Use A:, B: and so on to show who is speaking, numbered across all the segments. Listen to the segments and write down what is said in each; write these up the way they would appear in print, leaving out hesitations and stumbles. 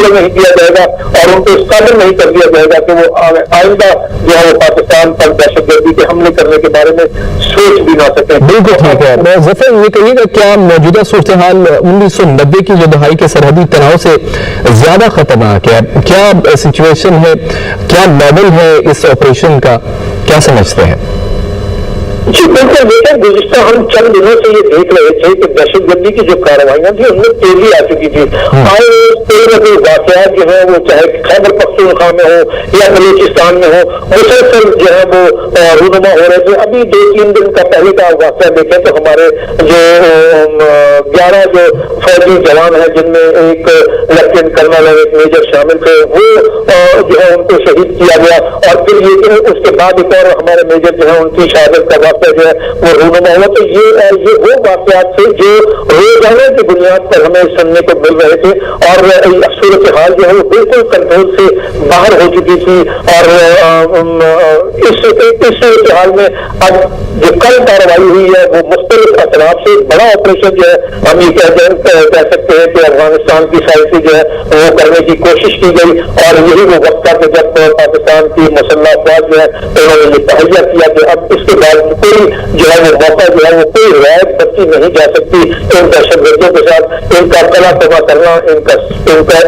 A: Control नहीं किया जाएगा और उनको काबिल नहीं कर दिया जाएगा कि वो आइंदा जो है वो पाकिस्तान पर दहशतगर्दी के हमले करने के बारे में सोच भी ना सके।
B: बिल्कुल ठीक है। ज़फ़र, ये कहिएगा क्या मौजूदा सूरत हाल 1990 की जो दहाई के सरहदी तनाव से ज्यादा खतरनाक है? क्या सिचुएशन है, क्या लेवल है इस ऑपरेशन का, क्या समझते हैं?
A: जी बिल्कुल, देखिए गुज़िश्ता हम चंद दिनों से ये देख रहे थे कि दहशतगर्दी की जो कार्रवाइयाँ थी उनमें तेजी आ चुकी थी। आए कई न कई वाक़यात जो है वो चाहे खैबर पख्तूनख्वा में हो या बलूचिस्तान में हो, मुसलसल जो है वो रूनुमा हो रहे थे। अभी 2-3 दिन का पहले का वाक़या देखें तो हमारे जो 11 जो फौजी जवान हैं जिनमें एक लेफ्टिनेंट कर्नल और एक मेजर शामिल थे, वो जो है उनको शहीद किया गया। और फिर ये उसके बाद एक और हमारे मेजर जो है उनकी शहादत का वाक़या जो है वो रूनुमा हुआ। तो ये वो वाक़यात थे जो रोजाना की बुनियाद पर हमें सुनने को मिल रहे थे और सूरत हाल जो है वो बिल्कुल कंट्रोल से बाहर हो चुकी थी। और इस सूरत हाल में अब जो कल कार्रवाई हुई है वो मुख्तलिफ अतराफ से बड़ा ऑपरेशन जो है हम ये कह सकते हैं कि अफगानिस्तान की साइड से जो है वो करने की कोशिश की गई। और यही वो वक्त था कि जब पाकिस्तान की मुसल्लह अफवाज जो है उन्होंने ये तहैया किया कि अब इसके बाद कोई जो है वो मौका जो है वो कोई रियायत बच्ची नहीं जा सकती इन दहशतगर्दियों के साथ। इनका कला तबाह करना,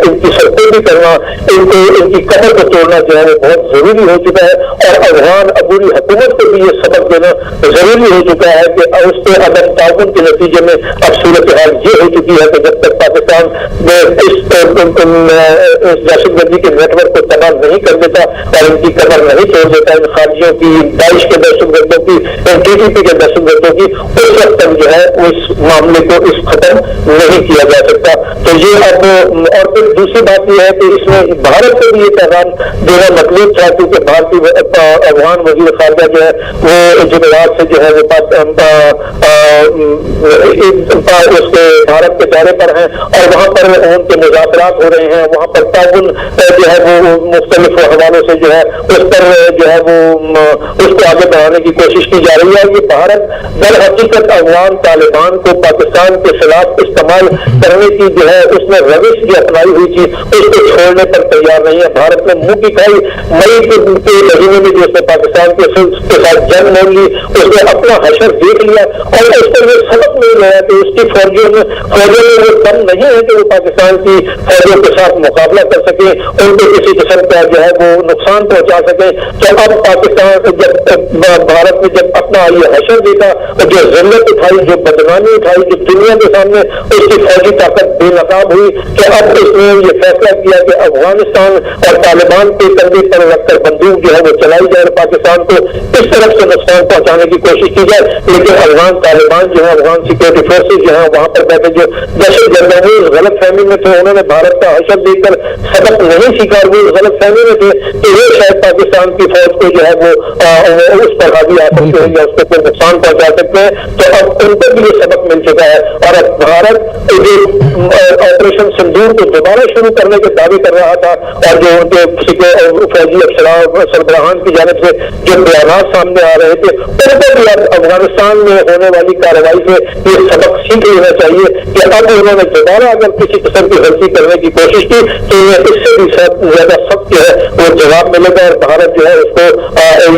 A: इनकी सरकोबी करना, इनकी कमर को तोड़ना जो है वो बहुत जरूरी हो चुका है। और अफगान अबूरी हुकूमत को भी ये सबक देना जरूरी हो चुका है कि उसके अदम ताउन के नतीजे में अब सूरत हाल ये हो चुकी है कि जब तक पाकिस्तान इस दहशतगर्दी के नेटवर्क को तबाह नहीं कर देता और इनकी कमर नहीं तोड़ देता, इन खारजियों की, दाइश के दहशतगर्दों की, TTP के दहशतगर्दों की, उस वक्त तक जो है उस मामले को खत्म नहीं किया जा सकता। तो ये अब और फिर दूसरी बात यह है कि इसमें भारत को भी ये पैगाम देना मतलूब था क्योंकि भारतीय अफगान वजीर खारजा जो है वो जुमेरात से जो है वो उसके भारत के दौरे पर हैं और वहाँ पर उनके मुज़ाकरात हो रहे हैं। वहाँ पर ताउन जो है वो मुख्तलिफ हवालों से जो है उस पर जो है वो उसको आगे बढ़ाने की कोशिश की जा रही है। ये भारत दर हकीकत अफगान तालिबान को पाकिस्तान के खिलाफ इस्तेमाल करने की जो है उसने रविश जो अपनाई हुई थी उसको छोड़ने पर तैयार नहीं है। भारत ने मुंह की खाई, मई के महीने में जो उसने पाकिस्तान के साथ जंग मोल ली, उसने अपना हशर देख लिया और उस पर ये सबक मिल गया कि उसकी फौजियों में वो दम नहीं है कि वो पाकिस्तान की फौजों के साथ मुकाबला कर सके, उनको किसी किस्म का जो है वो नुकसान पहुंचा सके। तो अब पाकिस्तान जब भारत ने जब अपना ये हशर देखा और जो जिल्लत उठाई, जो बदनामी उठाई, जो दुनिया के सामने उसकी फौजी ताकत बेनकाब हुई कि अब उसने ये फैसला किया कि अफगानिस्तान और तालिबान के कंधे पर रखकर बंदूक जो है वो चलाई जाए, पाकिस्तान को इस तरफ से नुकसान पहुंचाने की कोशिश की जाए। लेकिन अफगान तालिबान जो है, अफगान सिक्योरिटी फोर्सेज जो है वहां पर बैठे जो दहशतगर्द गलत फहमी में थे, उन्होंने भारत का हशर देखकर सबक नहीं सीखा, वो गलत फहमी में थे कि ये शायद पाकिस्तान की फौज को जो है वो उस पर हावी आ सकते हैं या उसको कोई नुकसान पहुंचा सकते हैं। तो अब उनको भी ये सबक मिल चुका है और अब भारत जो ऑपरेशन सिंदूर को दोबारा शुरू करने के दावे कर रहा था और जो उनके फौजी सरबराहान की जानिब से जो बयान सामने आ रहे थे उनको भी अब अफगानिस्तान में होने वाली कार्रवाई से ये सबक सीख लेना चाहिए कि अब उन्होंने दोबारा अगर किसी किस्म की गलती करने की कोशिश की तो इससे भी ज्यादा सख्त जो है वो जवाब मिलेगा और भारत जो है उसको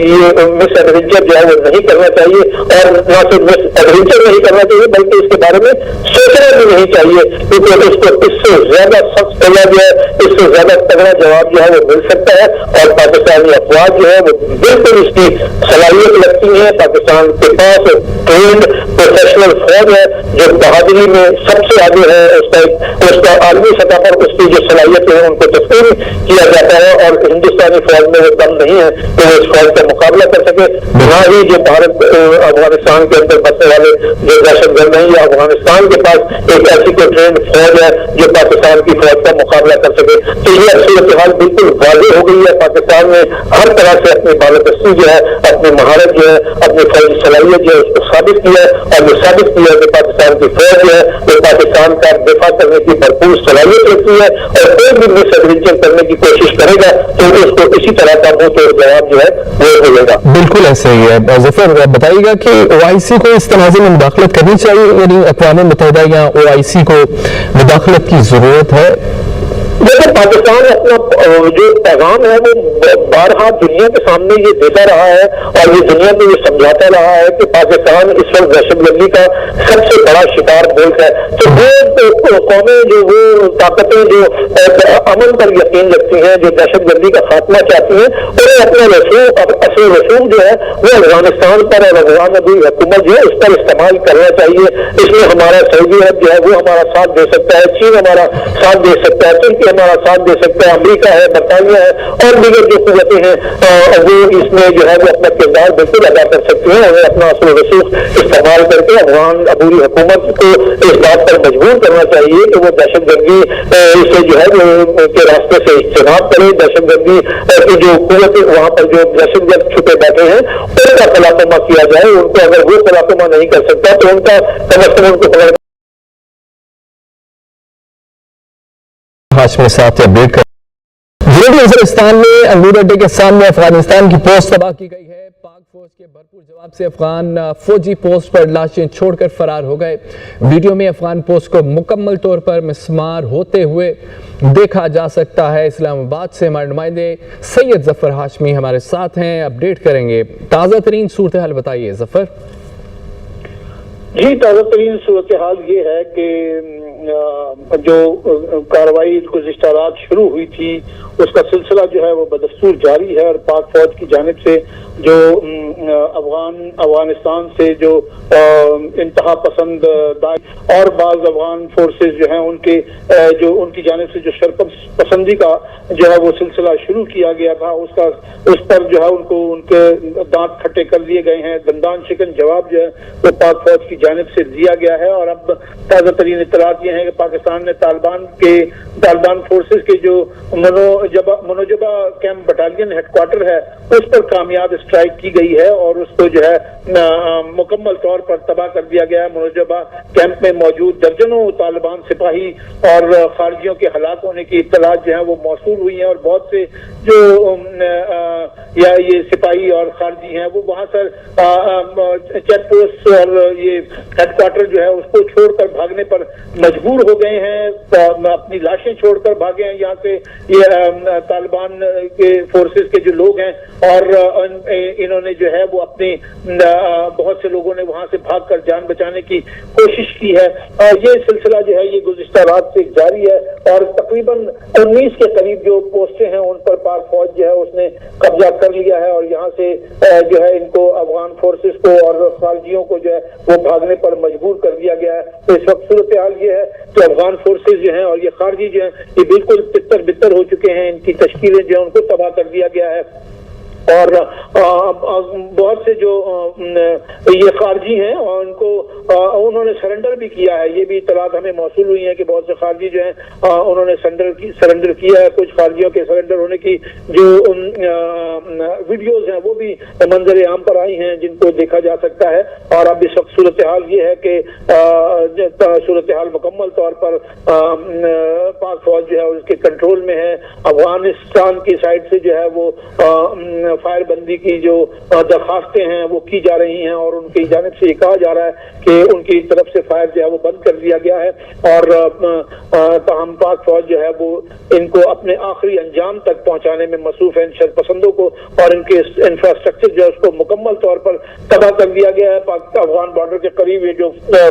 A: ये मिस एडवेंचर जो है वो नहीं करना चाहिए और न सिर्फ मिस एडवेंचर नहीं करना चाहिए बल्कि इसके बारे में सोचना भी नहीं चाहिए क्योंकि उसको इससे ज्यादा सख्त किया गया है, इससे ज्यादा तगड़ा जवाब जो है वो मिल सकता है। और पाकिस्तानी अफवाज जो है वो बिल्कुल इसकी सलाहियत लगती है। पाकिस्तान के पास ट्रेंड प्रोफेशनल फौज है जो बहादुरी में सबसे आगे है, उसका आलमी सतह पर उसकी जो सलाहियत है उनको तस्लीम किया जाता है और हिंदुस्तानी फौज में वो दम नहीं है कि वो इस फौज का मुकाबला कर सके। ना ही जो भारत अफगानिस्तान के अंदर बसने वाले जो दहशतगर्द हैं या अफगानिस्तान के पास एक ऐसी कोई ट्रेंड फौज है जो पाकिस्तान की फौज का मुकाबला कर सके। तो ये सूरत हाल बिल्कुल वाज़ेह हो गई है। पाकिस्तान ने हर तरह से अपनी बालादस्ती जो है, अपनी महारत जो है, अपनी फौजी सलाहियत जो है उसको साबित किया और ये साबित किया कि पाकिस्तान की फौज जो है वो पाकिस्तान का दिफा करने की भरपूर सलाहियत रखती है और कोई भी मिस एडवेंचर करने की कोशिश करेगा तो उसको इसी तरह का मुंह तोड़ जवाब जो है वो मिलेगा।
B: बिल्कुल ऐसे ही है। ज़फ़र बताइएगा कि OIC को इस तनाज़े में मुदाखलत करनी चाहिए, यानी अक़वाम मुत्तहिदा या OIC को मुदाखलत की जरूरत है?
A: देखिए تو پاکستان اپنا جو پیغام ہے وہ بارہا دنیا کے سامنے یہ دیتا رہا ہے اور یہ دنیا کو یہ سمجھاتا رہا ہے کہ پاکستان اس وقت دہشت گردی کا سب سے بڑا شکار ملک ہے. تو وہ قومیں جو وہ طاقتیں جو امن پر یقین رکھتی ہیں, جو دہشت گردی کا خاتمہ چاہتی ہیں, انہیں اپنا اصل رسوخ جو ہے وہ افغانستان پر اور افغان عبوری حکومت جو ہے اس پر استعمال کرنا چاہیے. اس میں ہمارا سعودی عرب جو ہے وہ ہمارا ساتھ دے سکتا ہے, چین ہمارا ساتھ دے سکتا ہے, ترکی ہمارا ساتھ دے سکتا ہے, امریکہ ہے, برطانیہ ہے اور دیگر جو قوتیں ہیں وہ اس میں جو ہے وہ اپنا کردار بالکل ادا کر سکتی ہیں. انہیں اپنا اصل رسوخ استعمال کر کے افغان عبوری حکومت کو اس بات پر مجبور کرنا چاہیے کہ وہ دہشت گردی سے جو ہے وہ کے راستے سے اجتناب کرے. دہشت گردی کی جو قوت وہاں پر جو دہشت گرد چھپے بیٹھے ہیں ان کا خلاصہ کیا جائے. ان کو اگر وہ خلاصہ نہیں کر سکتا تو ان کا کم از کم ان کو پکڑ
B: ہاشمی صاحب سے اپڈیٹ کر. جنوبی وزیرستان میں انگور اڈے کے سامنے افغانستان کی پوسٹ تباہ کی گئی ہے. پاک فوج کے بھرپور جواب سے افغان فوجی پوسٹ پر لاشیں چھوڑ کر فرار ہو گئے. ویڈیو میں افغان پوسٹ کو مکمل طور پر مسمار ہوتے ہوئے دیکھا جا سکتا ہے. اسلام آباد سے ہمارے نمائندے سید ظفر ہاشمی ہمارے ساتھ ہیں, اپڈیٹ کریں گے. تازہ ترین صورتحال بتائیے ظفر.
C: جی, تازہ ترین صورتحال یہ ہے کہ جو کارروائی گزشتہ رات شروع ہوئی تھی اس کا سلسلہ جو ہے وہ بدستور جاری ہے اور پاک فوج کی جانب سے جو افغانستان سے جو انتہا پسند اور بعض افغان فورسز جو ہیں ان کی جانب سے جو شرکت پسندی کا جو ہے وہ سلسلہ شروع کیا گیا تھا, اس پر جو ہے ان کے دانت کھٹے کر دیے گئے ہیں. دندان شکن جواب جو ہے وہ پاک فوج کی جانب سے دیا گیا ہے. اور اب تازہ ترین اطلاعات یہ ہیں کہ پاکستان نے طالبان فورسز کے جو منوجبہ کیمپ بٹالین ہیڈ کوارٹر ہے اس پر کامیاب اسٹرائک کی گئی ہے اور اس کو جو ہے مکمل طور پر تباہ کر دیا گیا ہے. منوجبہ کیمپ میں موجود درجنوں طالبان سپاہی اور خارجیوں کے ہلاک ہونے کی اطلاعات جو ہیں وہ موصول ہوئی ہیں اور بہت سے جو یہ سپاہی اور خارجی ہیں وہ وہاں سے چیک پوسٹ اور یہ ہیڈ کوارٹر جو ہے اس کو چھوڑ کر بھاگنے پر مجبور ہو گئے ہیں, اپنی لاشیں چھوڑ کر بھاگے ہیں یہاں سے یہ طالبان کے فورسز کے جو لوگ ہیں. اور انہوں نے جو ہے وہ اپنی بہت سے لوگوں نے وہاں سے بھاگ کر جان بچانے کی کوشش کی ہے. یہ سلسلہ جو ہے یہ گزشتہ رات سے جاری ہے اور تقریباً 19 کے قریب جو پوسٹیں ہیں ان پر پاک فوج جو ہے اس نے قبضہ کر لیا ہے اور یہاں سے جو ہے ان کو افغان فورسز کو اور خارجیوں کو جو ہے وہ بھاگنے پر مجبور کر دیا گیا ہے. تو اس وقت صورتحال یہ ہے کہ افغان فورسز جو ہیں اور یہ خارجی جو ہیں یہ بالکل تتر بتر ہو چکے ہیں. ان کی تشکیلیں جو ہیں ان کو تباہ کر دیا گیا ہے اور بہت سے جو یہ خارجی ہیں اور انہوں نے سرنڈر بھی کیا ہے. یہ بھی اطلاعات ہمیں موصول ہوئی ہیں کہ بہت سے خارجی جو ہیں انہوں نے سرنڈر کیا ہے. کچھ خارجیوں کے سرنڈر ہونے کی جو ویڈیوز ہیں وہ بھی منظر عام پر آئی ہیں جن کو دیکھا جا سکتا ہے. اور اب اس وقت صورتحال یہ ہے کہ صورتحال مکمل طور پر پاک فوج جو ہے اس کے کنٹرول میں ہے. افغانستان کی سائڈ سے جو ہے وہ فائر بندی کی جو درخواستیں ہیں وہ کی جا رہی ہیں اور ان کی جانب سے یہ کہا جا رہا ہے کہ ان کی طرف سے فائر جو ہے وہ بند کر دیا گیا ہے اور تاہم پاک فوج جو ہے وہ ان کو اپنے آخری انجام تک پہنچانے میں مصروف ہے. شر پسندوں کو اور ان کے انفراسٹرکچر جو ہے اس کو مکمل طور پر تباہ کر دیا گیا ہے. افغان بارڈر کے قریب یہ جو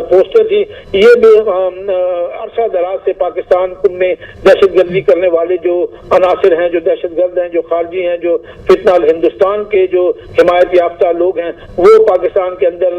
C: پوسٹیں تھی یہ بھی عرصہ دراز سے پاکستان میں دہشت گردی کرنے والے جو عناصر ہیں, جو دہشت گرد ہیں, جو خارجی ہیں, جو فتنہ ہندوستان کے جو حمایت یافتہ لوگ ہیں وہ پاکستان کے اندر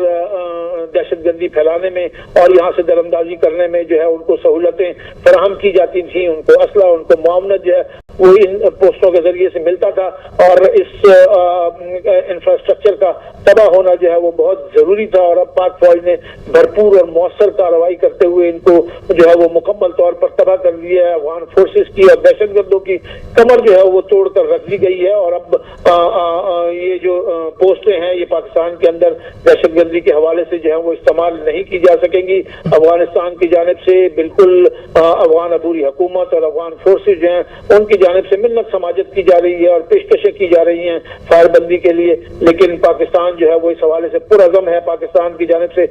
C: دہشت گردی پھیلانے میں اور یہاں سے دراندازی کرنے میں جو ہے ان کو سہولتیں فراہم کی جاتی تھیں. ان کو اسلحہ, ان کو معاونت جو ہے وہ ان پوسٹوں کے ذریعے سے ملتا تھا اور اس انفراسٹرکچر کا تباہ ہونا جو ہے وہ بہت ضروری تھا. اور اب پاک فوج نے بھرپور اور مؤثر کارروائی کرتے ہوئے ان کو جو ہے وہ مکمل طور پر تباہ کر دیا ہے. افغان فورسز کی اور دہشت گردوں کی کمر جو ہے وہ توڑ کر رکھ دی گئی ہے اور اب یہ جو پوسٹیں ہیں یہ پاکستان کے اندر دہشت گردی کے حوالے سے جو ہے وہ استعمال نہیں کی جا سکیں گی. افغانستان کی جانب سے بالکل افغان عبوری حکومت اور افغان فورسز جو ہیں ان کی جانب سے منت سماجت کی جا رہی ہے اور پیشکشیں کی جا رہی ہیں فائر بندی کے لیے, لیکن پاکستان جو ہے وہ اس حوالے سے پرعزم ہے. پاکستان کی جانب سے